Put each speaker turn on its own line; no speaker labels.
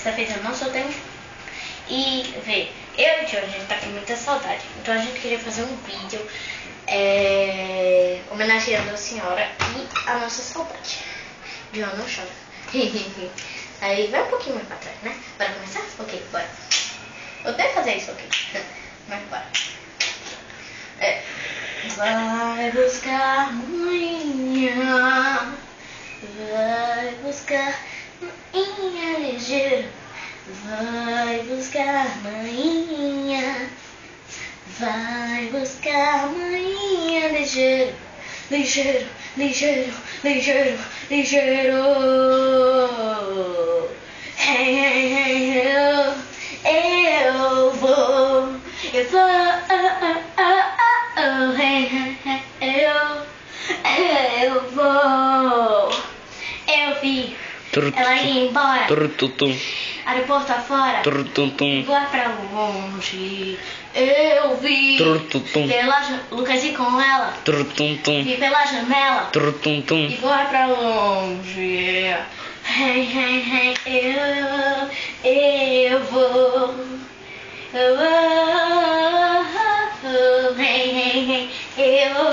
dessa feita eu não sou tempo. E vê, eu e o Tio, a gente tá com muita saudade. Então a gente queria fazer um vídeo homenageando a senhora e a nossa saudade. João não chora. Aí vai um pouquinho mais pra trás, né? Bora começar? Ok, bora. Vou até fazer isso, ok. Mas bora. Vai buscar manhã, vai buscar manhã ligeiro, vai buscar manhã, vai buscar manhã ligeiro, ligeiro, ligeiro, ligeiro, ligeiro. Hey, hey, hey, eu vou, hey, eu vou. Eu vi ela ir embora, aeroporto afora, voar pra longe. Eu vi pela Lucas ir com ela, vi pela janela e voar pra longe. Hey, hey, hey, eu vou. Hey, hey, hey, eu